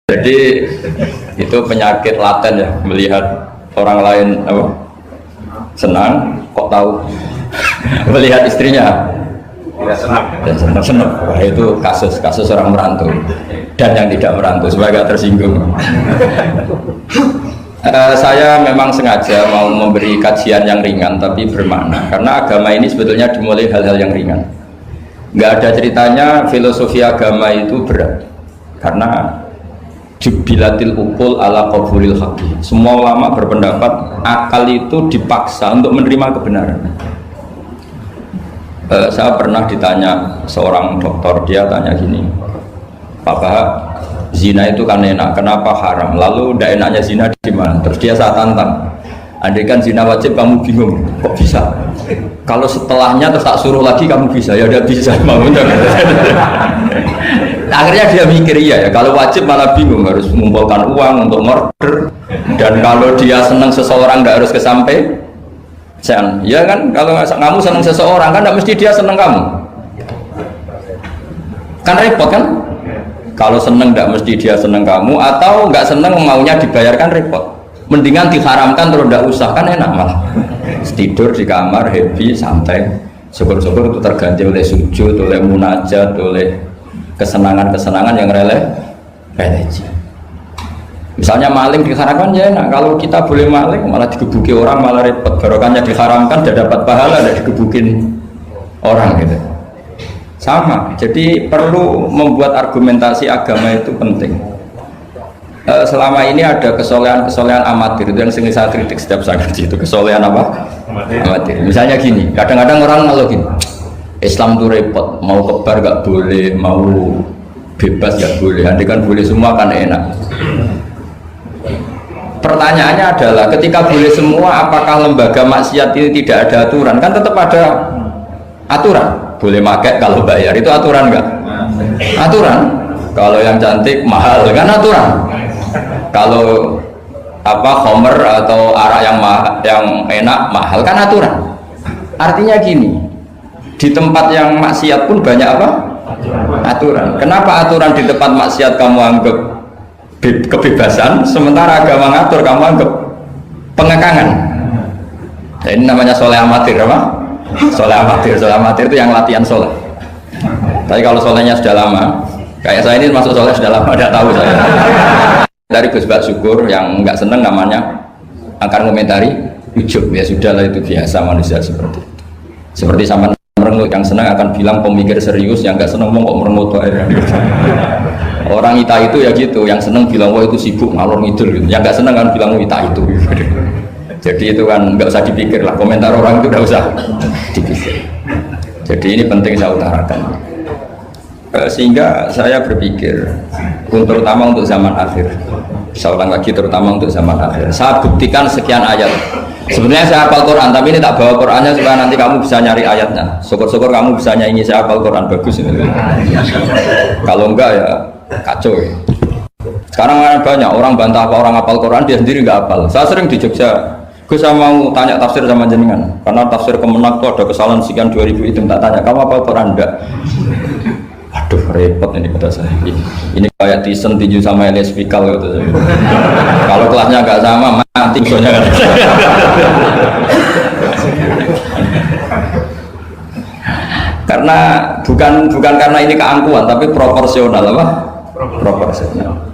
Jadi itu penyakit laten ya, melihat orang lain apa, senang kok tahu melihat istrinya dan senang. Wah, itu kasus orang merantau dan yang tidak merantau sebagai tersinggung. Saya memang sengaja mau memberi kajian yang ringan tapi bermakna, karena agama ini sebetulnya dimulai hal-hal yang ringan. Nggak ada ceritanya filosofi agama itu berat, karena jubilatil ukul ala qabulil haqi. Semua ulama berpendapat akal itu dipaksa untuk menerima kebenaran. Saya pernah ditanya seorang dokter, dia tanya gini, Papa, zina itu kan enak, kenapa haram? Lalu tidak enaknya zina di mana? Terus dia saya tantang, andai kan zina wajib kamu bingung, kok bisa? Kalau setelahnya terus tak suruh lagi kamu bisa? Ya udah bisa, mau akhirnya dia mikir iya ya, kalau wajib malah bingung, harus mengumpulkan uang untuk murder, dan kalau dia senang seseorang tidak harus kesampaian ya kan. Kalau kamu senang seseorang kan tidak mesti dia senang kamu, kan repot kan. Kalau senang tidak mesti dia senang kamu, atau nggak senang maunya dibayarkan, repot. Mendingan diharamkan terus tidak usah, kan enak malah. Tidur di kamar happy santai, syukur-syukur itu terganti oleh sujud, oleh munajat, oleh kesenangan-kesenangan yang religi. Misalnya maling diharamkan ya enak, kalau kita boleh maling malah digebuki orang, malah repot. Barokahnya diharamkan tidak dapat pahala, tidak digebukin orang gitu. Sama, jadi perlu membuat argumentasi agama itu penting. Selama ini ada kesolehan amatir, itu yang sering saya kritik setiap saya ngaji, itu kesolehan apa? Amatir. Misalnya gini, kadang-kadang orang ngeluh gini, Islam itu repot, mau kebar gak boleh, mau bebas gak boleh, andai kan boleh semua kan enak. Pertanyaannya adalah, ketika boleh semua, apakah lembaga maksiat ini tidak ada aturan? Kan tetap ada aturan. Boleh pakai kalau bayar, itu aturan enggak? Aturan. Kalau yang cantik mahal kan aturan. Kalau apa homer atau arak yang enak mahal kan aturan. Artinya gini, di tempat yang maksiat pun banyak apa? Aturan. Kenapa aturan di tempat maksiat kamu anggap kebebasan, sementara agama ngatur kamu anggap pengekangan? Nah, ini namanya soleh amatir apa? Soleh amatir itu yang latihan soleh. Tapi kalau solehnya sudah lama, kayak saya ini masuk soleh sudah lama, tidak tahu saya. Dari Gus Bak Syukur yang nggak seneng namanya akan komentari ujub, ya sudahlah, itu biasa manusia seperti itu. Seperti sama merengut, yang senang akan bilang pemikir serius, yang nggak seneng mau kok merengut akhirnya. Orang ita itu ya gitu, yang seneng bilang wah itu sibuk ngalor ngidul gitu, yang nggak seneng kan bilang wah ita itu. Jadi itu kan nggak usah dipikir lah, komentar orang itu nggak usah dipikir. Jadi ini penting saya utarakan. Sehingga saya berpikir, terutama untuk zaman akhir, saya ulang lagi, terutama untuk zaman akhir, saya buktikan sekian ayat. Sebenarnya saya hafal Quran, tapi ini tak bawa Qurannya supaya nanti kamu bisa nyari ayatnya. Syukur-syukur kamu bisa nyanyi saya hafal Quran, bagus ini. Kalau enggak ya kacau ya. Sekarang banyak orang bantah apa orang hafal Quran, dia sendiri nggak hafal. Saya sering di Jogja, saya mau tanya tafsir sama jenengan, karena tafsir Kemenak tuh ada kesalahan sekian 2000 itu, tak tanya kamu hafal Quran enggak? Aduh repot ini kata saya. Ini kayak Tyson tinju sama Elias Pikal gitu. Kalau kelasnya nggak sama mati soalnya kan. Karena bukan karena ini keangkuhan, tapi proporsional apa? Proporsional.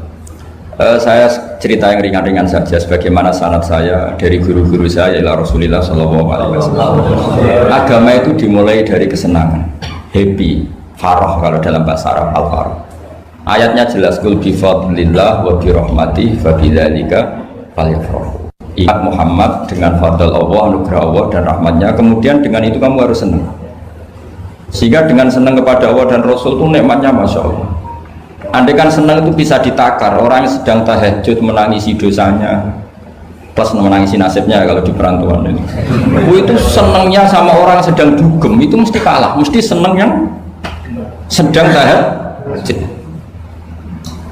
Saya cerita yang ringan-ringan saja, sebagaimana sanad saya dari guru-guru saya ila Rasulullah Shallallahu Alaihi Wasallam. Agama itu dimulai dari kesenangan, happy, farah kalau dalam bahasa Arab, al-farah. Ayatnya jelas, qul bi fadlillah wa bi rahmatihi fa bidzalika falyafrahu. Ingat Muhammad dengan fadl Allah, anugerah Allah dan rahmatnya, kemudian dengan itu kamu harus senang. Sehingga dengan senang kepada Allah dan Rasul itu nikmatnya Masya Allah. Andai kan senang itu bisa ditakar, orang yang sedang tahajud menangisi dosanya plus menangisi nasibnya kalau di perantauan ini. Itu senangnya sama orang yang sedang dugem itu mesti kalah, mesti senang yang sedang tahajud.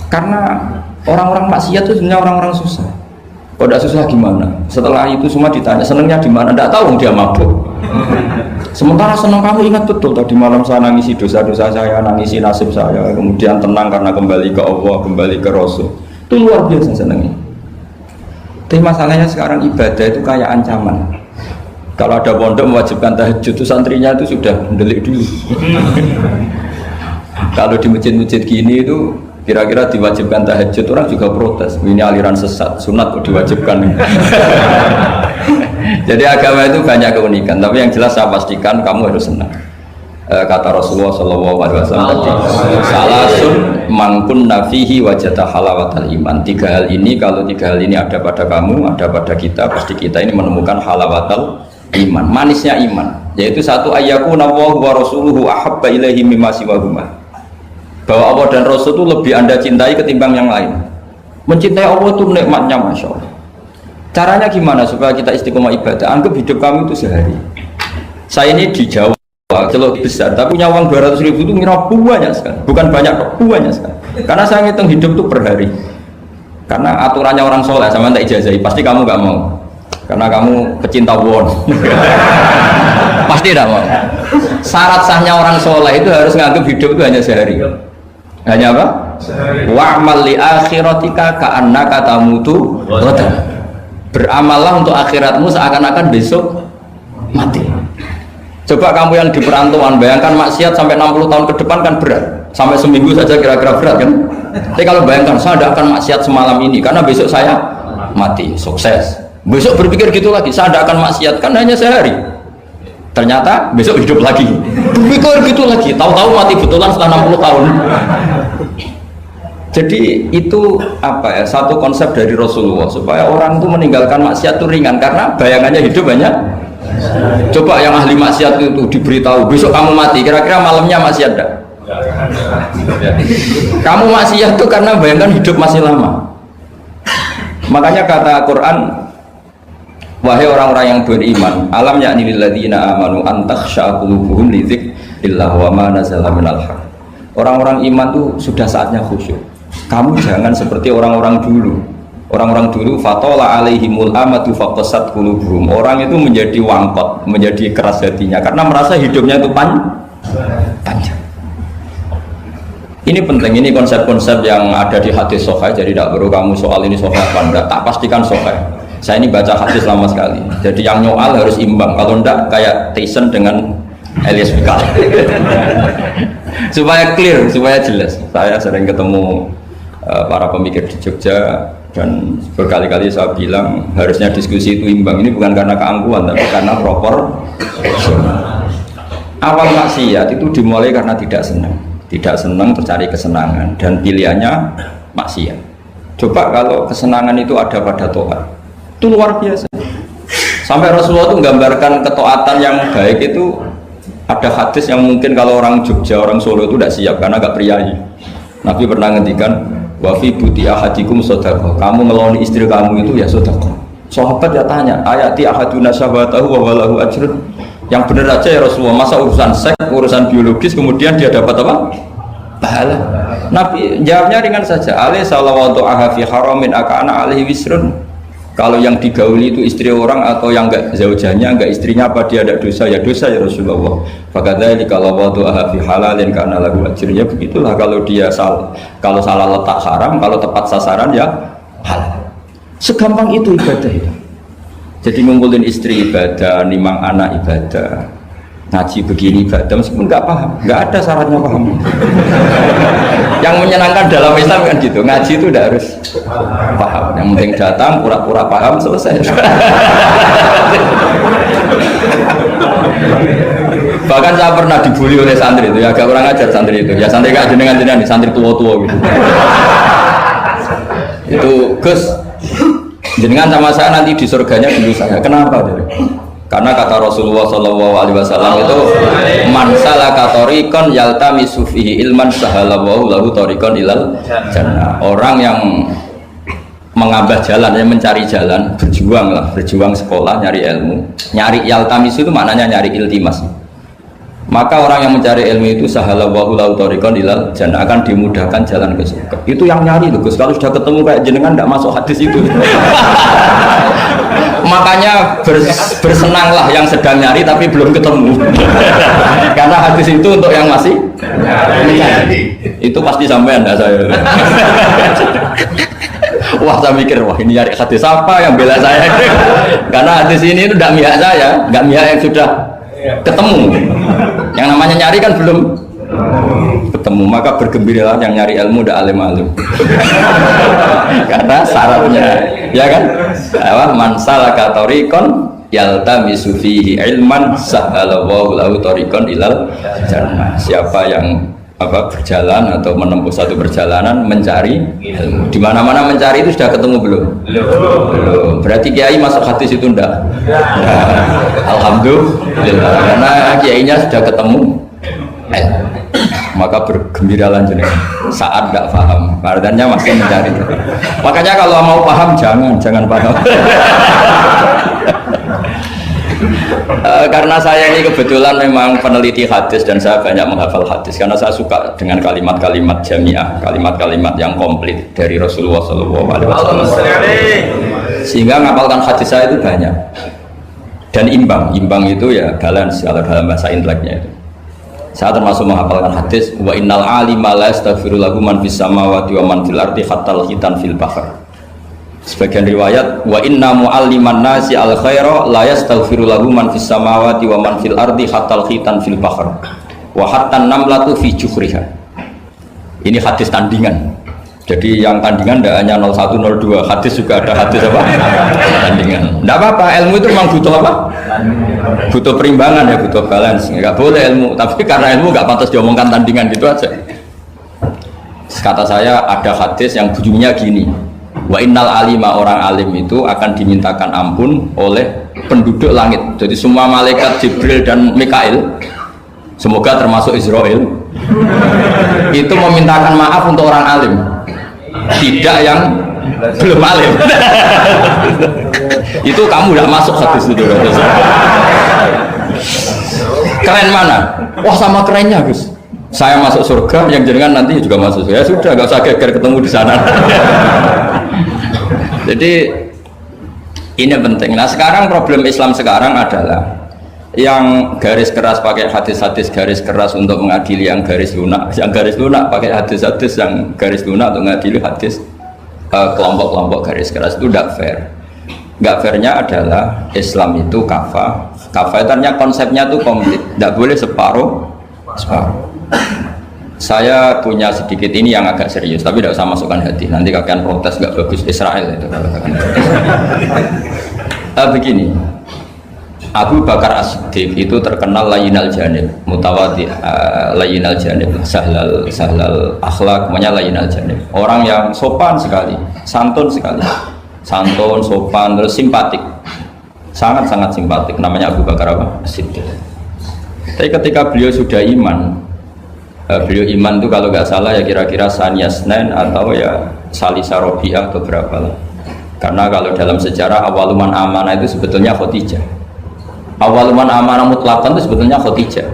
Karena orang-orang maksiat itu sebenarnya orang-orang susah. Kalau tidak susah gimana? Setelah itu semua ditanya senangnya di mana? Tidak tahu dia mabuk. Sementara senang kamu ingat betul tadi malam saya nangisi dosa-dosa saya, nangisi nasib saya, kemudian tenang karena kembali ke Allah, kembali ke Rasul. Itu luar biasa senangnya. Tapi masalahnya sekarang ibadah itu kayak ancaman. Kalau ada pondok mewajibkan tahajud itu santrinya itu sudah mendelik dulu. Kalau di masjid-masjid gini itu kira-kira diwajibkan tahajud, orang juga protes. Ini aliran sesat, sunat kok diwajibkan. Jadi agama itu banyak keunikan, tapi yang jelas saya pastikan kamu harus senang. Kata Rasulullah SAW tadi, salasun mangkun nafihi wajata halawatal iman. Tiga hal ini, kalau tiga hal ini ada pada kamu, ada pada kita, pasti kita ini menemukan halawatal iman, manisnya iman. Yaitu satu, ayyakuna Allahu wa rasuluhu ahabba ilaihi mimma siwahuma. Bahwa Allah dan Rasul itu lebih Anda cintai ketimbang yang lain. Mencintai Allah itu nikmatnya, Masya Allah. Caranya gimana supaya kita istiqomah ibadah? Anggap hidup kami itu sehari. Saya ini di Jawa, kalau besar, tapi punya uang 200.000 itu ngira banyak sekali. Bukan banyak kok, banyak sekali. Karena saya ngitung hidup itu per hari. Karena aturannya orang soleh, sama tak ijazahi, pasti kamu gak mau. Karena kamu pecinta won. Pasti tidak mau. Syarat sahnya orang soleh itu harus nganggap hidup itu hanya sehari. Hanya apa? Wa'mal li akhiratika ka'annaka tamutu ghadan. Beramallah untuk akhiratmu seakan-akan besok mati. Coba kamu yang di perantauan, bayangkan maksiat sampai 60 tahun ke depan kan berat. Sampai seminggu saja kira-kira berat kan? Tapi kalau bayangkan, saya tidak akan maksiat semalam ini karena besok saya mati, sukses. Besok berpikir gitu lagi, saya tidak akan maksiat kan hanya sehari. Ternyata besok hidup lagi, berpikir gitu lagi, tahu-tahu mati betulan setelah 60 tahun. Jadi itu apa ya, satu konsep dari Rasulullah supaya orang itu meninggalkan maksiat itu ringan karena bayangannya hidup banyak. Coba yang ahli maksiat itu diberitahu besok kamu mati, kira-kira malamnya maksiat enggak? Kamu maksiat itu karena bayangkan hidup masih lama. Makanya kata Quran, wahai orang-orang yang beriman, alam yakni lil ladzina amanu an takhsha qulubuhum li dzikrillah wa ma nazala minal haq. Orang-orang iman tuh sudah saatnya khusyuk. Kamu jangan seperti orang-orang dulu. Orang-orang dulu fatola alaihimul amatu faqasat qulubuhum. Orang itu menjadi wangkot, menjadi keras hatinya karena merasa hidupnya itu panjang. Ini penting, ini konsep-konsep yang ada di hadis sahih. Jadi tidak perlu kamu soal ini sahih apa enggak, tak pastikan sahih. Saya ini baca hadis lama sekali. Jadi yang nyoal harus imbang. Kalau enggak kayak Tyson dengan Elias Pikal. Supaya clear, supaya jelas. Saya sering ketemu para pemikir di Jogja dan berkali-kali saya bilang harusnya diskusi itu imbang. Ini bukan karena keangkuhan tapi karena proper. Awal maksiat itu dimulai karena tidak senang tercari kesenangan dan pilihannya maksiat. Coba kalau kesenangan itu ada pada Tuhan, itu luar biasa. Sampai Rasulullah itu menggambarkan ketaatan yang baik itu. Ada hadis yang mungkin kalau orang Jogja, orang Solo itu tidak siap karena agak priayi. Nabi pernah ngendikan, wa fi buti ahadikum sedekah. Kamu ngeloni istri kamu itu ya sedekah. Sahabat ya tanya, ayati ahaduna syahwatahu wa walahu ajrun. Yang benar aja ya Rasulullah, masa urusan seks, urusan biologis kemudian dia dapat apa? Pahala. Nabi jawabnya ringan saja, alaihi salawatu aha fi haramin akana alaihi wisrun. Kalau yang digauli itu istri orang atau yang enggak zaujanya, enggak istrinya, apa dia ada dosa? Ya dosa ya Rasulullah. Fakadzalika lawatuha fi halalin kana lahu ajrun. Ya begitulah kalau dia kalau salah letak haram, kalau tepat sasaran ya halal. Segampang itu ibadah itu. Jadi ngumpulin istri ibadah, nimang anak ibadah, ngaji begini ibadah meskipun enggak paham, enggak ada syaratnya paham. Yang menyenangkan dalam Islam kan gitu, ngaji itu tidak harus paham, yang penting datang pura-pura paham selesai. Bahkan saya pernah dibully oleh santri itu, ya agak kurang ajar santri itu, ya santri gak jenengan nih, santri tua-tua gitu. Itu Gus, jenengan sama saya nanti di surganya dulu saya, kenapa? Karena kata Rasulullah SAW itu man salaka tariqan yaltamisu fihi ilman sahalallahu lahu tariqan ilal jannah. Orang yang mengambil jalan, yang mencari jalan, berjuang sekolah, nyari ilmu. Nyari yaltamisu itu maknanya nyari iltimas. Maka orang yang mencari ilmu itu sahalallahu lahu tariqan ilal jannah, akan dimudahkan jalan ke surga. Itu yang nyari loh Gus. Kalau sudah ketemu kayak jenengan tidak masuk hadis itu. Makanya bersenanglah yang sedang nyari tapi belum ketemu. Karena hadis itu untuk yang masih nyari. Itu pasti sampai Anda saya. Wah saya mikir, wah ini nyari hadis apa yang bela saya? Karena hadis ini itu tidak mihak saya, nggak mihak yang sudah ketemu. Yang namanya nyari kan belum ketemu, maka bergembiralah yang nyari ilmu udah alim-alim. Karena syaratnya, ya kan? Man salaka tariqan yaltamisu fihi ilman sahhalallahu lahu tariqan ilal jannah. Siapa yang berjalan atau menempuh satu perjalanan mencari ilmu, di mana-mana mencari itu sudah ketemu belum? Belum. Berarti kiai masuk hadis itu enggak? Alhamdulillah, karena kiainya sudah ketemu maka bergembiralah jenengan saat tidak paham, artinya masih mencari. Makanya kalau mau paham jangan paham. Karena saya ini kebetulan memang peneliti hadis dan saya banyak menghafal hadis karena saya suka dengan kalimat-kalimat jamiah, kalimat-kalimat yang komplit dari Rasulullah SAW. Sehingga ngapalkan hadis saya itu banyak dan imbang itu ya balance kalau dalam bahasa inteleknya itu. Saya termasuk menghafalkan hadis wa innal alima la yastaghfiru lahu man fis samawati wa man fil ardi hatta al-khitan fil bahr. Sebagian riwayat wa inna mu'alliman nasi al khaira la yastaghfiru lahu man fis samawati wa man fil ardi hatta al-khitan fil bahr wa hatta an-namlatu fi juhriha. Ini hadis tandingan. Jadi yang tandingan tidak hanya 01 02, hadis juga ada hadis apa? Tandingan. Tidak apa-apa, ilmu itu memang butuh apa? Butuh perimbangan ya, butuh balance. Enggak boleh ilmu, tapi karena ilmu nggak pantas diomongkan tandingan gitu aja. Kata saya ada hadis yang bunyinya gini. Wa innal alima, orang alim itu akan dimintakan ampun oleh penduduk langit. Jadi semua malaikat Jibril dan Mikail, semoga termasuk Israel, itu memintakan maaf untuk orang alim, tidak yang belum alim. Itu kamu tidak masuk hadis itu. Keren mana? Wah sama kerennya Gus. Saya masuk surga, yang jenengan nanti juga masuk. Ya sudah, nggak usah geger ketemu di sana. Jadi ini penting. Nah sekarang problem Islam sekarang adalah yang garis keras pakai hadis-hadis garis keras untuk mengadili yang garis lunak pakai hadis-hadis yang garis lunak untuk mengadili hadis kelompok-kelompok garis keras. Itu tidak fair. Nggak fairnya adalah Islam itu kafah itu artinya konsepnya itu komplit, tidak boleh separuh. Saya punya sedikit ini yang agak serius, tapi tidak usah masukkan hati. Nanti kalian protes nggak bagus Israel itu. Begini, Abu Bakar As-Siddiq itu terkenal layyinal janib, mutawadi, layyinal janib, sahlal akhlak, namanya layyinal janib. Orang yang sopan sekali, santun sekali, santun, sopan, terus simpatik, sangat simpatik. Namanya Abu Bakar As-Siddiq. Tapi ketika beliau sudah iman, beliau iman itu kalau nggak salah ya kira-kira Saniyasnen atau ya Salisa Robiah atau berapa lah. Karena kalau dalam sejarah awaluman amanah itu sebetulnya Khadijah. Awaluman amanah mutlakon itu sebetulnya Khadijah.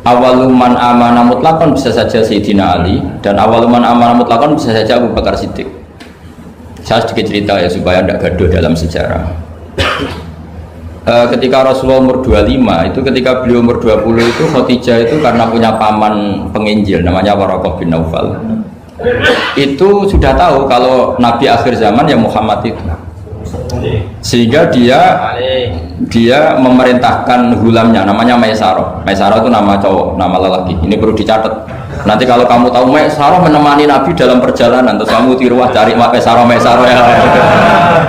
Awaluman amanah mutlakon bisa saja Sayyidina Ali, dan awaluman amanah mutlakon bisa saja Abu Bakar Siddiq. Saya sedikit cerita ya supaya tidak gaduh dalam sejarah. Ketika Rasulullah umur 25 itu, ketika beliau umur 20 itu Khadijah itu karena punya paman penginjil namanya Waraqah bin Naufal, itu sudah tahu kalau Nabi akhir zaman ya Muhammad itu, sehingga dia memerintahkan hulamnya namanya Maisarah. Maisarah itu nama cowok, nama lelaki. Ini perlu dicatat. Nanti kalau kamu tahu Maisarah menemani Nabi dalam perjalanan, terus kamu tiruah cari Maisarah ya.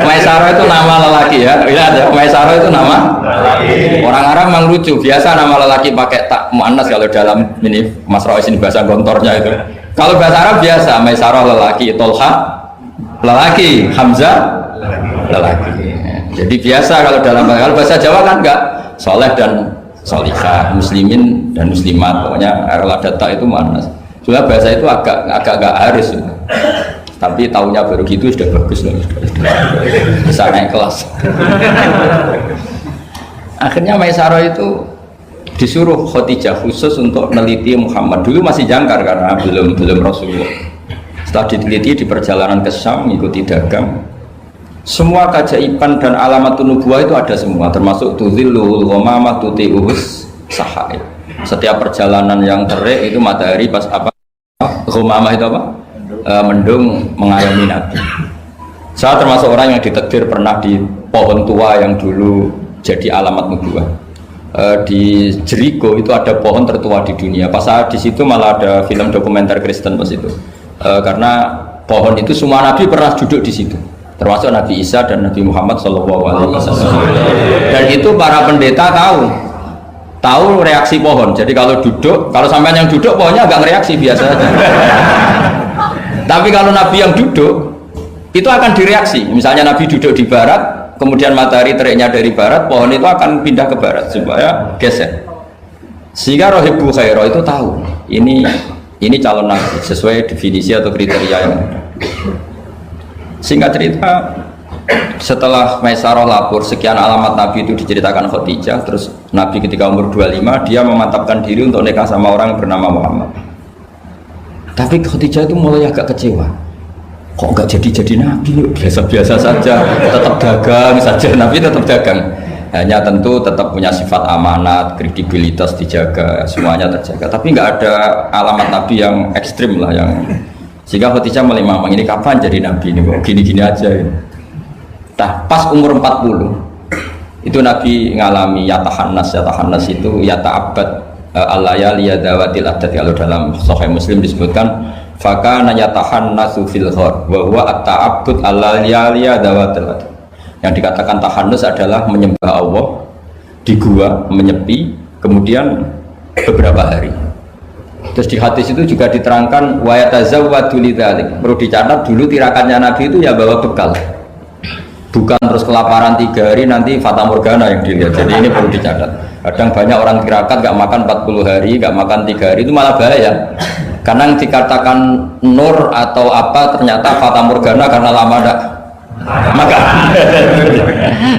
Maisarah itu nama lelaki ya. Lihat ya, Maisarah itu nama lelaki. Orang Arab memang lucu, biasa nama lelaki pakai tak muannas kalau dalam ini Mas Rois ini bahasa gontornya itu. Kalau bahasa Arab biasa Maisarah lelaki, Tolha lelaki, Hamzah lelaki. Jadi biasa kalau dalam bahasa Jawa kan enggak, soleh dan solihah, muslimin dan muslimat, pokoknya kalau data itu muannas. Cuma bahasa itu agak harus, tapi tahunya baru gitu sudah bagus loh, bisa naik kelas. Akhirnya Maisarah itu disuruh Khadijah khusus untuk meneliti Muhammad. Dulu masih jangkar karena belum Rasulullah. Setelah diteliti di perjalanan ke Syam, mengikuti dagang, semua keajaiban dan alamat nubuwah itu ada semua, termasuk tuzillul ghamamah tuti'us sahaib. Setiap perjalanan yang terik itu matahari pas apa? Ghamamah itu apa? mendung mengayomi Nabi. Saya termasuk orang yang ditakdir pernah di pohon tua yang dulu jadi alamat nubuwah. Di Jericho itu ada pohon tertua di dunia. Pas saat di situ malah ada film dokumenter Kristen pas itu. Karena pohon itu semua Nabi pernah duduk di situ, termasuk Nabi Isa dan Nabi Muhammad SAW. Dan itu para pendeta tahu reaksi pohon. Jadi kalau duduk, kalau sampean yang duduk pohonnya agak reaksi biasa aja. Tapi kalau Nabi yang duduk itu akan direaksi. Misalnya Nabi duduk di barat, kemudian matahari teriknya dari barat, pohon itu akan pindah ke barat supaya geser. Sehingga Rohibu Khairah itu tahu ini calon Nabi sesuai definisi atau kriteria yang ada. Singkat cerita, setelah Maisarah lapor sekian alamat Nabi itu diceritakan Khadijah, terus Nabi ketika umur 25 dia memantapkan diri untuk nikah sama orang bernama Muhammad. Tapi Khadijah itu mulai agak kecewa. Kok nggak jadi Nabi? Biasa-biasa saja, tetap dagang saja. Nabi tetap dagang, hanya tentu tetap punya sifat amanat, kredibilitas dijaga, semuanya terjaga. Tapi nggak ada alamat Nabi yang ekstrim lah, yang sehingga Khadijah mulai mamang ini kapan jadi Nabi ini kok gini-gini aja. Nah, pas umur 40 itu Nabi ngalami yatahannas itu yata'abbad al-layali yadawatil adat. Kalau dalam Sahih Muslim disebutkan fakana yatahannasu fil ghar wa huwa at-ta'abbud al-layali yadawatil adat. Yang dikatakan tahannus adalah menyembah Allah di gua, menyepi, kemudian beberapa hari. Terus di hadis itu juga diterangkan wa yatazawwadu lidzalik. Perlu dicatat dulu tirakannya Nabi itu ya bawa bekal. Bukan terus kelaparan 3 hari nanti fata morgana yang dilihat. Jadi ini perlu dicatat. Kadang banyak orang tirakat gak makan 40 hari, gak makan 3 hari, itu malah bahaya. Karena yang dikatakan nur atau apa ternyata fata morgana karena lama gak makan.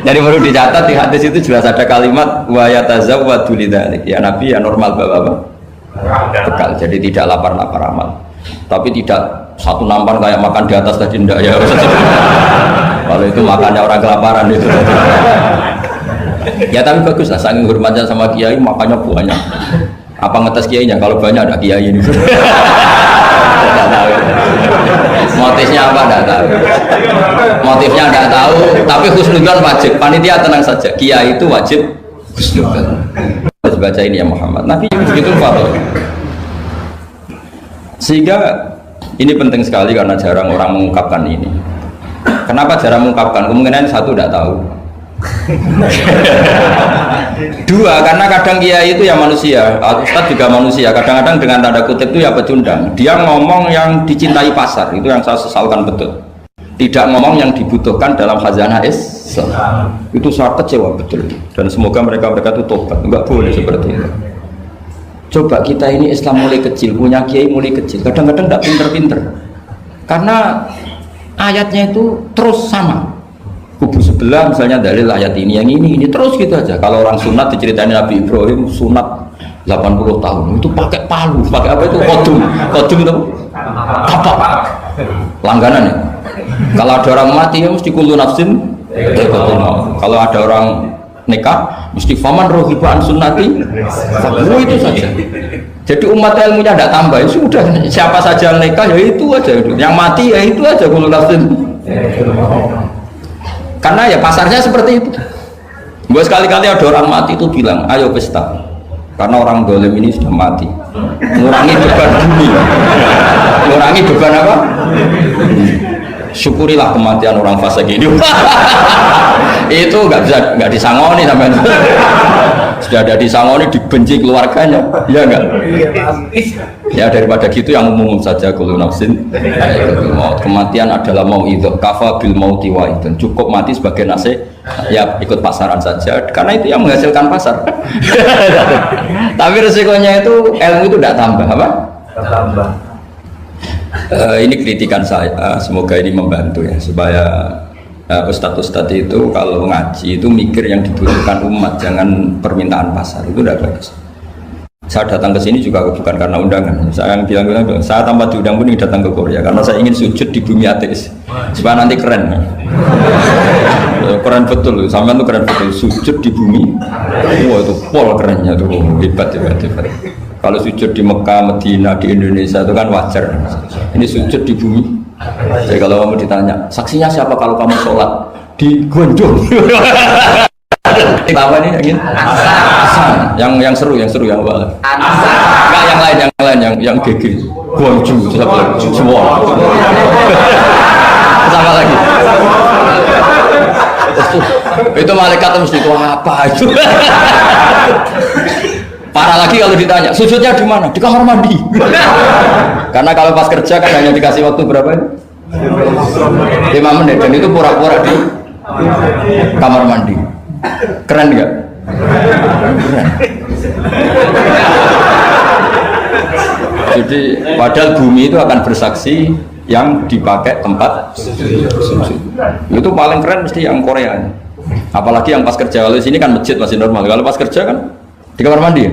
Jadi perlu dicatat di hadis itu jelas ada kalimat wa yatazawwadu lidzalik. Ya Nabi ya normal bawa bekal. Jadi tidak lapar-lapar amal. Tapi tidak satu nampan kayak makan di atas tadi ndak ya. Kalau itu makannya orang kelaparan itu. Ya tapi bagus lah, saking hormatnya sama kiai makannya banyak. Apa ngetes kiainya? Kalau banyak ada kiai ini. Tidak tahu. Motifnya apa? Tidak tahu. Motifnya tidak tahu. Tapi husnudzon wajib. Panitia tenang saja. Kiai itu wajib husnudzon. Harus baca ini ya Muhammad. Nabi begitu fatwa. Sehingga ini penting sekali karena jarang orang mengungkapkan ini. Kenapa jarang mengungkapkan? Kemungkinan satu tidak tahu. Dua, karena kadang kiai itu ya manusia, Ustadz juga manusia. Kadang-kadang dengan tanda kutip itu ya pecundang. Dia ngomong yang dicintai pasar, itu yang saya sesalkan betul. Tidak ngomong yang dibutuhkan dalam khazanah Islam. Itu saya kecewa betul. Dan semoga mereka itu tobat. Enggak boleh seperti itu. Coba kita ini Islam mulai kecil, punya kiai mulai kecil. Kadang-kadang tidak pinter-pinter. Karena ayatnya itu terus sama. Kubu sebelah misalnya dalil ayat ini, yang ini terus gitu aja. Kalau orang sunat diceritain Nabi Ibrahim sunat 80 tahun itu pakai palu, pakai apa itu kodum itu apa langganan ya. Kalau ada orang mati ya mesti kullu nafsin. Kalau ada orang nikah mesti faman rohibaan sunnati. Itu saja. Jadi umat ilmunya tidak tambah, ya sudah siapa saja yang nikah ya itu aja, yang mati ya itu aja kullu nafsin. Karena ya pasarnya seperti itu. Gue sekali-kali ada orang mati itu bilang, ayo pesta. Karena orang dolim ini sudah mati. Mengurangi beban bumi. Mengurangi beban apa? Syukurilah kematian orang fase gini. Itu nggak disangoni sampai. Sudah ada disangoni, dibenci keluarganya. Iya enggak? Ya daripada gitu yang umum saja kullu nafsin kematian adalah mau'idzah kafa bil mauti wa'idun. Cukup mati sebagai nasihat, ya ikut pasaran saja karena itu yang menghasilkan pasar. Tapi resikonya itu ilmu itu tidak tambah apa? Tambah. Ini kritikan saya, semoga ini membantu ya supaya ustadz-ustadz itu kalau ngaji itu mikir yang dibutuhkan umat, jangan permintaan pasar, itu tidak bagus. Saya datang ke sini juga bukan karena undangan. Saya yang bilang saya tanpa diundang pun datang ke Korea karena saya ingin sujud di bumi ateis supaya nanti keren. Keren betul, sampean tuh keren betul, sujud di bumi. Wah itu pol kerennya tuh, hebat. Kalau sujud di Mekah, Medina, di Indonesia itu kan wajar. Ini sujud di bumi. Jadi kalau kamu ditanya, saksinya siapa kalau kamu sholat di Gondong? Apa nih ingin? Yang seru yang awal. Enggak yang lain yang GG. Guangzhou siapa? Semua. Sama lagi. Itu malaikat mesti itu apa itu? Parah lagi kalau ditanya, sujudnya di mana? Di kamar mandi. Karena kalau pas kerja kan hanya dikasih waktu berapa ini? 5 menit dan itu pura-pura di kamar mandi. Keren nggak? Keren. Jadi padahal bumi itu akan bersaksi yang dipakai tempat sujud. Itu paling keren mesti yang Korea. Apalagi yang pas kerja. Kalau di sini kan masjid masih normal. Kalau pas kerja kan di kamar mandi.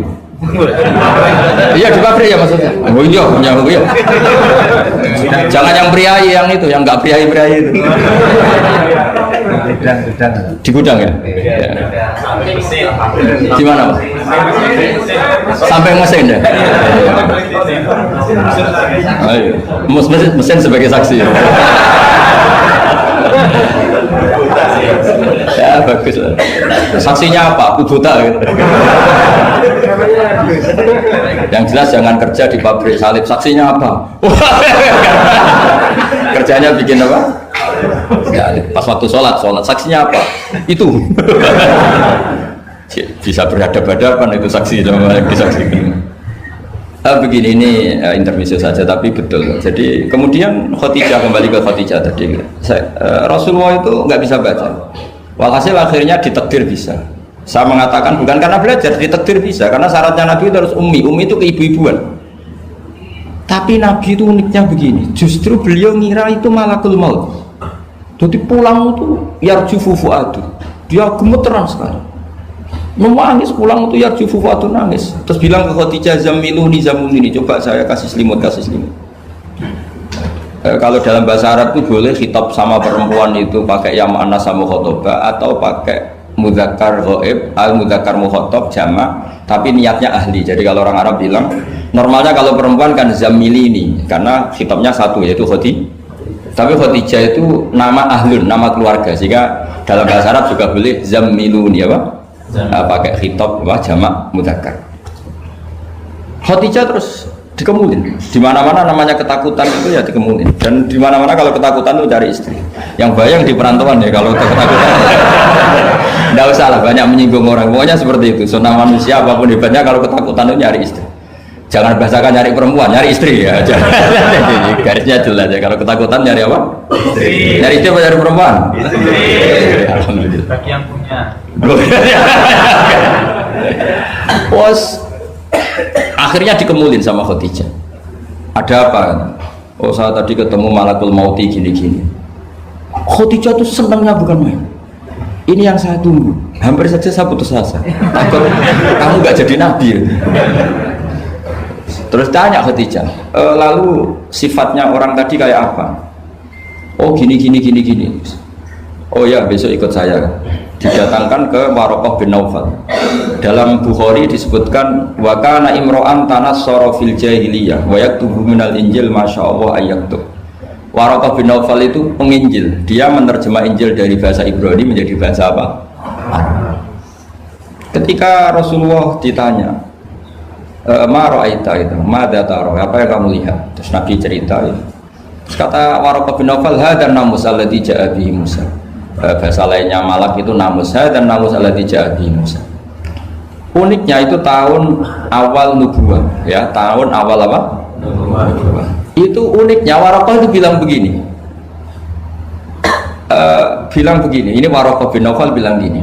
Iya di pabrik ya maksudnya. Oh iya, iya. Jangan yang priai yang itu, yang nggak priai itu. Di gudang ya? Di mana? Sampai mesin ya? Ayo, mesin sebagai saksi. Ya bagus. Saksinya apa? Aku buta gitu. Yang jelas jangan kerja di pabrik salib. Saksinya apa? Kerjanya bikin apa? Ya, pas waktu sholat saksinya apa? Itu bisa berhadapan-hadapan itu saksi sama yang disaksikan. Begini ini intermezzo saja tapi betul. Jadi kemudian Khadijah, kembali ke Khadijah tadi. Rasulullah itu nggak bisa baca. Walhasil akhirnya ditakdir bisa. Saya mengatakan bukan karena belajar, ditakdir bisa. Karena syaratnya Nabi itu harus ummi. Ummi itu keibu-ibuan. Tapi Nabi itu uniknya begini. Justru beliau ngira itu malakul maut. Jadi pulang itu yarjufu fuadu. Dia gemeteran sekali. Nangis pulang itu yarjufu fuadu, nangis. Terus bilang ke Khadijah, zamiluni zamiluni, coba saya kasih selimut. Kalau dalam bahasa Arab itu boleh khitab sama perempuan itu pakai yang muannas sama khotoba atau pakai mudzakkar ghaib, al mudzakkar mukhatab jamak, tapi niatnya ahli. Jadi kalau orang Arab bilang normalnya kalau perempuan kan zamilini karena khitabnya satu yaitu Khadijah. Tapi Khadijah itu nama ahlun, nama keluarga, sehingga dalam bahasa Arab juga boleh zamiluni apa? Pakai khitab jamak mudzakkar. Khadijah terus dikemulin. Di mana-mana namanya ketakutan itu ya dikemulin. Dan di mana-mana kalau ketakutan itu cari istri. Yang bayang di perantauan ya kalau ketakutan. Enggak usah lah banyak menyinggung orang. Pokoknya seperti itu. Sunnah manusia apapun hebatnya kalau ketakutan itu nyari istri. Jangan bahasakan nyari perempuan, nyari istri ya. Garisnya jelas ya. Kalau ketakutan nyari apa? Istri. Nyari istri apa nyari perempuan? Istri. Alhamdulillah. Bagi yang punya. Bos. Akhirnya dikemulin sama Khadijah. Ada apa? Oh saya tadi ketemu malakul mauti gini-gini. Khadijah tuh senangnya bukan main. Ini yang saya tunggu. Hampir saja saya putus asa. Takut kamu gak jadi nabi. Terus tanya Khadijah, lalu sifatnya orang tadi kayak apa? Oh gini. Oh ya besok ikut saya. Didatangkan ke Waraqah bin Naufal. Dalam Bukhari disebutkan wa kana imro'an tanassara fil jahiliyah wa yaktubu minal injil masyaallah ayaktub. Waraqah bin Naufal itu penginjil. Dia menerjemah Injil dari bahasa Ibrani menjadi bahasa apa? Ketika Rasulullah ditanya, ma ra'aita itu, madza tara? Apa yang kamu lihat? Terus Nabi cerita itu. Terus kata Waraqah bin Naufal, hadan namus alladzi ja'a bihi Musa. Bahasa lainnya malak itu namus, dan namus alladzi ja'a bihi Musa. Uniknya itu tahun awal nubuwah, ya tahun awal apa? Nubuwah. Itu uniknya Waraqah itu bilang begini. Ini Waraqah bin Naufal bilang gini.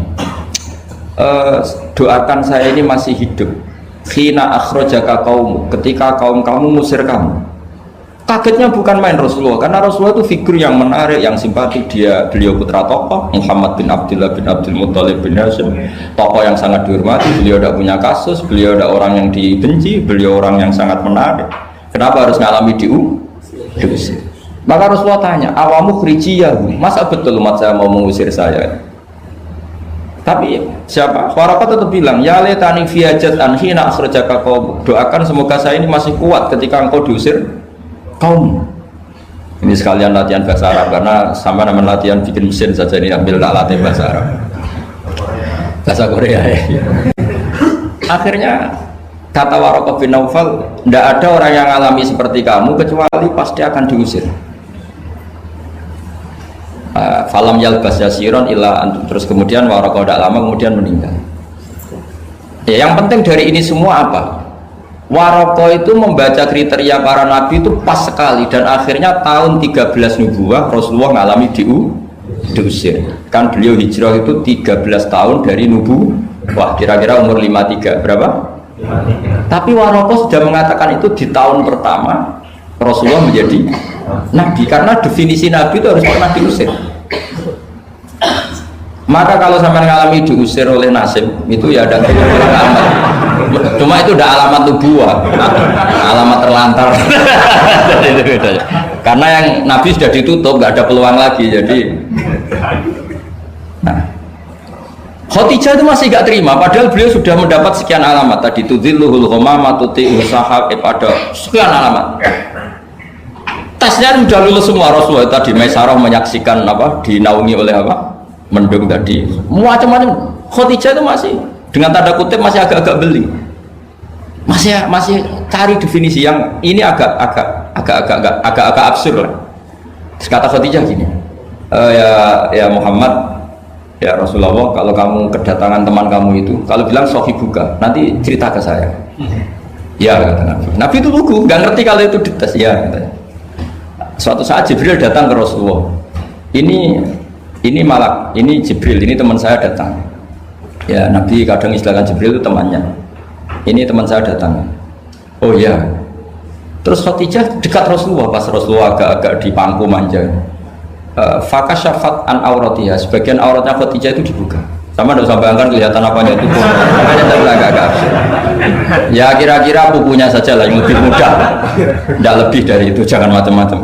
Doakan saya ini masih hidup. Khina akhrajaka qaum, ketika kaum kamu musir kamu. Kagetnya bukan main Rasulullah, karena Rasulullah itu figur yang menarik, yang simpatik. Beliau putra tokoh Muhammad bin Abdullah bin Abdul Muttalib bin Hashim, tokoh yang sangat dihormati. Beliau tidak punya kasus, beliau tidak orang yang dibenci, beliau orang yang sangat menarik. Kenapa harus ngalami diusir? Maka Rasulullah tanya, awamu khrijiyahu, masa betul umat saya mau mengusir saya? Tapi siapa? Waraqah tetap bilang, ya letani fiyajat anhina akhrajaka qaum. Doakan semoga saya ini masih kuat ketika engkau diusir kaum. Ini sekalian latihan bahasa Arab karena sama nama latihan bikin mesin saja ini ambil tak latih bahasa Arab. Bahasa Korea ya. Akhirnya kata Waraqah bin Naufal, tidak ada orang yang alami seperti kamu kecuali pasti akan diusir. Falam yalbas yasiron illa antum. Terus kemudian Waraqah tidak lama kemudian meninggal. Ya, yang penting dari ini semua apa? Waraqah itu membaca kriteria para nabi itu pas sekali dan akhirnya tahun 13 nubuwah Rasulullah mengalami diusir. Kan beliau hijrah itu 13 tahun dari nubuwah, kira-kira umur 53 berapa? 53. Tapi Waraqah sudah mengatakan itu di tahun pertama Rasulullah menjadi nabi, karena definisi nabi itu harus pernah diusir. Maka kalau sampai mengalami diusir oleh nasib itu ya ada alamat. Cuma itu udah alamat nubuwah, alamat terlantar. Itu bedanya. Karena yang nabi sudah ditutup, nggak ada peluang lagi. Jadi, nah, Khadijah itu masih nggak terima, padahal beliau sudah mendapat sekian alamat tadi. Tudzilluhul ghamama tuti usahab pada sekian alamat. Tesnya sudah lulus semua. Rasulullah tadi Maisarah menyaksikan apa, dinaungi oleh apa, mendung tadi, macam-macam. Khadijah itu masih dengan tanda kutip masih agak-agak beli, masih cari definisi yang ini agak absurd lah. Terus kata Khadijah gini, ya Muhammad, ya Rasulullah, kalau kamu kedatangan teman kamu itu, kalau bilang sohibuka, nanti cerita ke saya. Ya kata Nabi. Nabi itu lugu, nggak ngerti kalau itu dites. Ya katanya. Suatu saat Jibril datang ke Rasulullah. Ini malak, ini Jibril, ini teman saya datang. Ya Nabi kadang istilahkan Jibril itu temannya. Ini teman saya datang. Oh ya. Terus Khadijah dekat Rasulullah, pas Rasulullah agak-agak dipangku manja. Fakasyafat an auratiha, sebagian auratnya Khadijah itu dibuka. Sama tidak usah bayangkan kelihatan apanya itu. Makanya tadi agak-agak. Ya kira-kira pupunya saja lah yang lebih mudah. Tidak lebih dari itu, jangan macam-macam.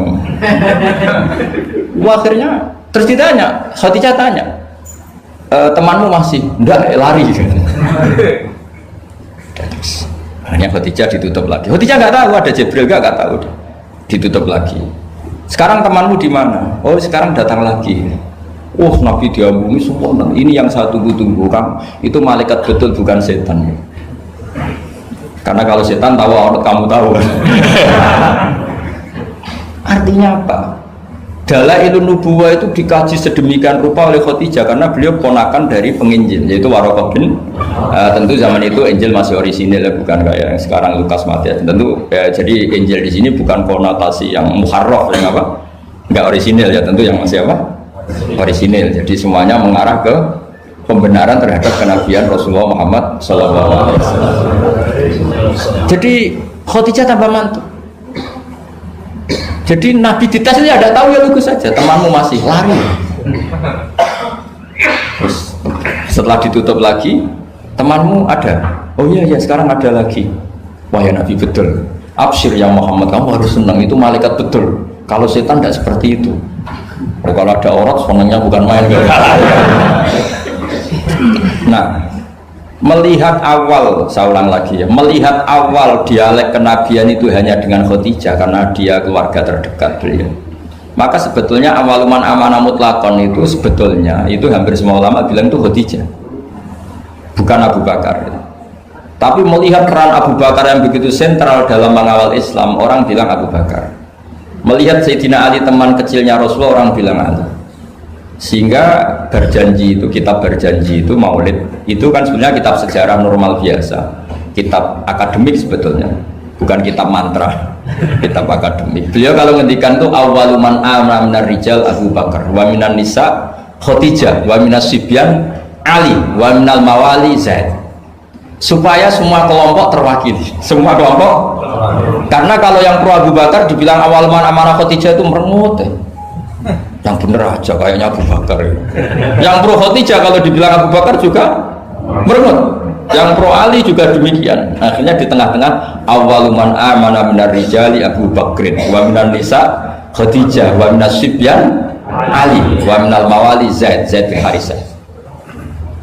Akhirnya terus ditanya, Khadijah tanya, temanmu masih? Enggak, lari. Akhirnya Khadijah ditutup lagi. Khadijah nggak tahu ada Jibril, nggak tahu. Ditutup lagi. Sekarang temanmu di mana? Oh sekarang datang lagi. Oh Nabi diambungi sempurna. Ini yang saya tunggu-tunggu, Kang. Itu malaikat betul, bukan setan. Karena kalau setan tahu aurat kamu tahu. Artinya apa? Dalailun nubuwah itu dikaji sedemikian rupa oleh Khadijah karena beliau ponakan dari penginjil, yaitu Waraqah bin. Tentu zaman itu Injil masih orisinil, bukan kayak yang sekarang Lukas Matius. Tentu jadi Injil di sini bukan konotasi yang muharraf, yang apa? Enggak orisinil ya, tentu yang masih apa? Orisinil. Jadi semuanya mengarah ke pembenaran terhadap kenabian Rasulullah Muhammad SAW. Jadi Khadijah tambah mantap. Jadi Nabi dites itu ada tahu ya lugu saja, temanmu masih lari. Terus setelah ditutup lagi, temanmu ada. Oh iya ya sekarang ada lagi. Wah ya Nabi betul. Absyir ya Muhammad, kamu harus senang, itu malaikat betul. Kalau setan tidak seperti itu. Oh, kalau ada orang senangnya bukan main. Nah, melihat awal, saya ulang lagi ya, melihat awal dialek kenabian itu hanya dengan Khadijah karena dia keluarga terdekat beliau. Maka sebetulnya awaluman amanah mutlakon itu sebetulnya itu hampir semua ulama bilang itu Khadijah, bukan Abu Bakar. Tapi melihat peran Abu Bakar yang begitu sentral dalam mengawal Islam, orang bilang Abu Bakar. Melihat Sayyidina Ali teman kecilnya Rasulullah, orang bilang Ali. Sehingga berjanji itu, kitab berjanji itu, maulid itu kan sebenarnya kitab sejarah normal biasa, kitab akademik sebetulnya, bukan kitab mantra, kitab akademik. Beliau kalau ngendikan tuh awaluman amana minar rijal Abu Bakar, wa minan nisa Khadijah, wa minas sibyan Ali, wa minal mawali Zaid. Supaya semua kelompok terwakili, semua kelompok. Karena kalau yang pro Abu Bakar dibilang awal amanah Khadijah itu merengut. Yang bener aja kayaknya Abu Bakar. Yang pro Khadijah kalau dibilang Abu Bakar juga merengut. Yang pro Ali juga demikian. Akhirnya di tengah-tengah awaluman amana minar rijali Abu Bakrin, wa minan nisa Khadijah, wa minas sibyan Ali, wa minal mawali Zaid bin Harisah.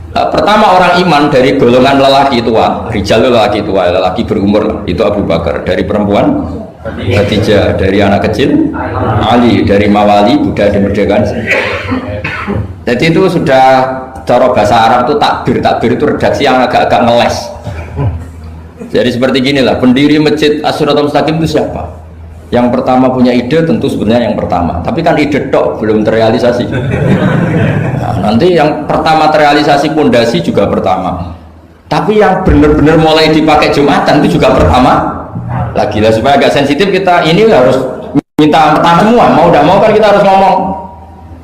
Pertama orang iman dari golongan lelaki tua, rijal lelaki tua, lelaki berumur itu Abu Bakar. Dari perempuan Khadijah, dari anak kecil Ali, dari mawali Buddha dimerdekakan. Jadi itu sudah cara bahasa Arab itu takbir itu redaksi yang agak-agak ngeles. Jadi seperti ginilah, pendiri masjid As-Siratal Mustaqim itu siapa? Yang pertama punya ide tentu sebenarnya yang pertama, tapi kan ide tok belum terrealisasi. Nah, nanti yang pertama terrealisasi pondasi juga pertama, tapi yang benar-benar mulai dipakai Jumatan itu juga pertama lagi lah. Supaya agak sensitif kita ini harus minta pertama semua, mau tidak mau kan kita harus ngomong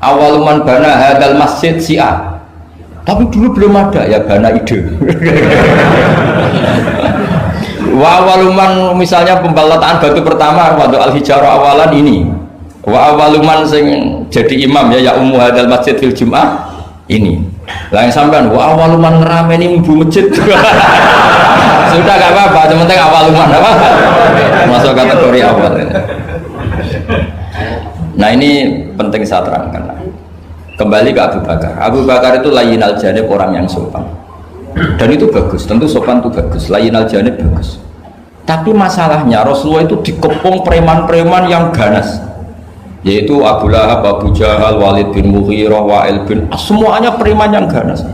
awaluman bana hadal masjid si'ah, tapi dulu belum ada ya bana ide. Wa awaluman misalnya pembalataan batu pertama waktu al-hijarah awalan ini, wa awaluman sing jadi imam ya ummu hadal masjid fil jum'ah ini lah yang sampean wa awaluman ngerameni ibu masjid. Sudah gak apa-apa, yang penting awaluman apa masuk kategori awal. Nah ini penting saya terangkan. Kembali ke Abu Bakar. Abu Bakar itu layyinal janib, orang yang sopan, dan itu bagus, tentu sopan itu bagus, layyinal janib bagus. Tapi masalahnya Rasulullah itu dikepung preman-preman yang ganas, yaitu Abu Lahab, Abu Jahal, Walid bin Mughirah, Wa'il bin semuanya preman yang ganas,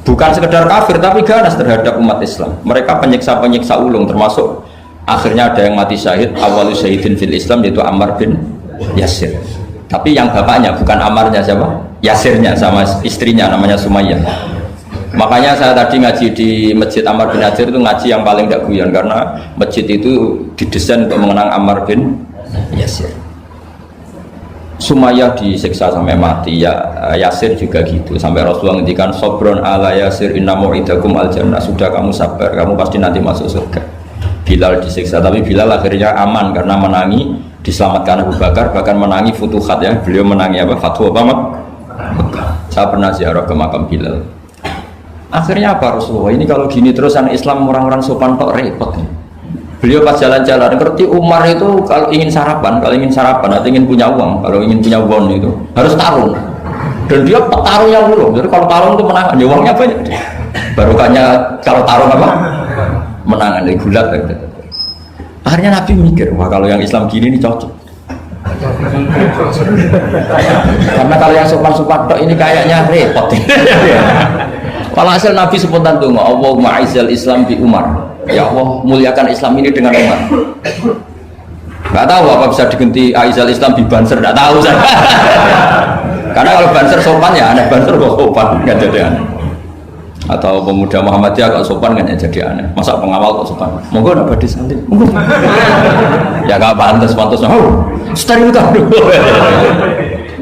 bukan sekedar kafir tapi ganas terhadap umat Islam. Mereka penyiksa-penyiksa ulung, termasuk akhirnya ada yang mati syahid, awalu syahidin fil Islam, yaitu Ammar bin Yasir. Tapi yang bapaknya bukan Ammarnya, siapa? Yasirnya, sama istrinya namanya Sumayyah. Makanya saya tadi ngaji di Masjid Ammar bin Yasir itu ngaji yang paling tidak guyon, karena masjid itu didesain untuk mengenang Ammar bin Yasir. Sumayyah disiksa sampai mati, ya Yasir juga gitu, sampai Rasulullah ngendikan sobron ala Yasir inna mu'idakum al jannah, sudah kamu sabar, kamu pasti nanti masuk surga. Bilal disiksa, tapi Bilal akhirnya aman karena menangi, diselamatkan Abu Bakar, bahkan menangi futuhat ya, beliau menangi apa? Fatwa apa? Saya pernah ziarah ke makam Bilal. Akhirnya apa Rasulullah ini kalau gini terus anak Islam orang-orang sopan kok repot. Beliau pas jalan-jalan ngerti Umar itu kalau ingin sarapan atau ingin punya uang, kalau ingin punya bon itu harus tarung, dan dia petarungnya dulu. Jadi kalau tarung itu menangan, ya uangnya banyak. Barokahnya kalau tarung apa? Menangan, dari gulat. Akhirnya Nabi mikir, wah kalau yang Islam gini ini cocok. Karena kalau yang sopan-sopan tok ini kayaknya repot. Walhasil Nabi spontan tuh, Allahumma a'izzal Islam bi Umar. Ya Allah, muliakan Islam ini dengan Umar. Gak tahu apa bisa diganti a'izzal Islam bi Banser, gak tahu saya. Karena kalau Banser sopan ya aneh, Banser kok sopan, nggak jadi aneh. Atau pemuda Muhammadiyah kalau sopan nggak jadi aneh. Masa pengawal kok sopan? Monggo nak badhe santai. Monggo. Ya gak pantas. Oh, steril kan.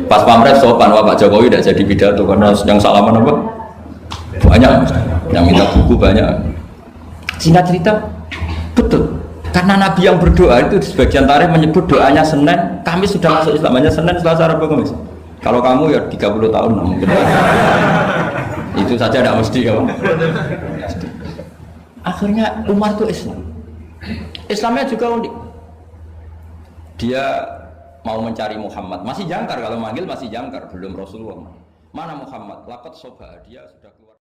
Pas pamret sopan, wah Pak Jokowi tidak jadi pidato karena yang salaman apa? Banyak yang minta buku, banyak. Singkat cerita betul, karena Nabi yang berdoa itu di sebagian tarikh menyebut doanya Senin, Kamis sudah masuk Islam, hanya Senin, Selasa, Rabu, Kamis. Kalau kamu ya 30 tahun mungkin. Itu saja tidak mesti ya. Akhirnya Umar itu Islamnya juga unik. Dia mau mencari Muhammad, masih jangkar, kalau manggil masih jangkar, belum Rasulullah. Mana Muhammad? Laqad soba, dia sudah keluar.